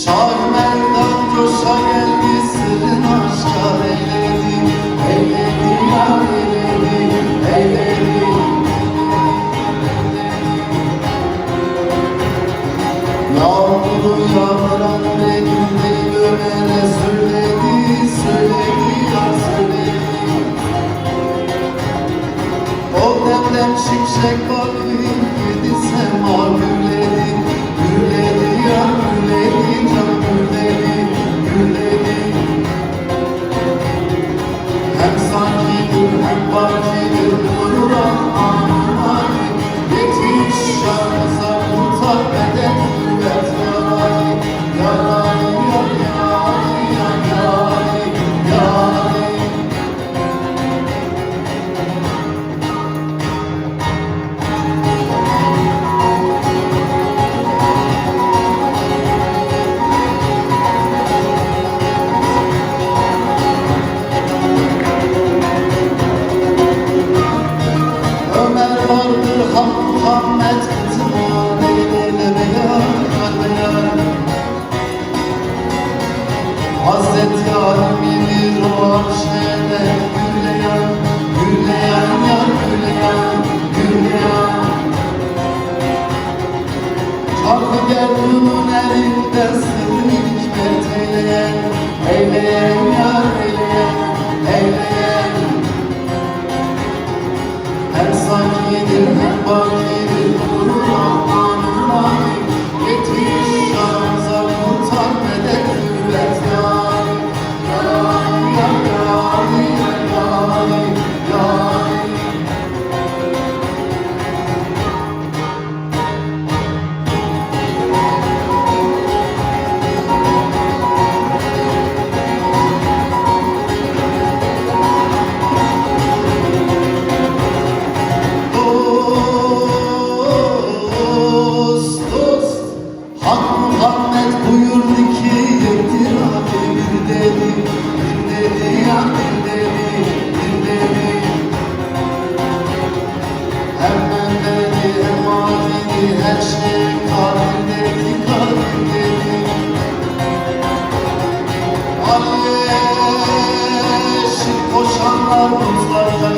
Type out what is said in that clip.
Şah Merdan coşa geldi, sırrını aşkar eyledi. Eyledi ya eyledi, eyledi. Yağmuru yağdıran ve gündeyi Ömer'e söyledi, söyledi ya söyledi. O demden şimşek bakayım, yedi sema gürledi. Gürledi ya gürledi, can gürledi, gürledi. Hem sankidir hem bakidir, durulan anılar. Yetiş şahıza kurtar beden kuvvet yarayı. Yarayı yarayı yarayı yarayı. Ömer vardır Muhammed kızım o leyleme yar. Hazreti Ali'dir o arşede gürleyen, gürleyen yar gürleyen, gürleyen. Çarkı gerduğunun elinde sırrını hikmet eyleyen, eyleyen yar eyleyen, eyleyen. Hem sakidir hem bakidir, durulan anılar. Yetiş şahıza kurtar medet kuvvet yarayı. Yarayı yarayı yarayı yarayı. Muhammed buyurdu ki yedir abi bir dedi ya bir dedi. Hem mendedi hem adili her şey kadir dedi. Ali'ye şirk koşanlar buzlardan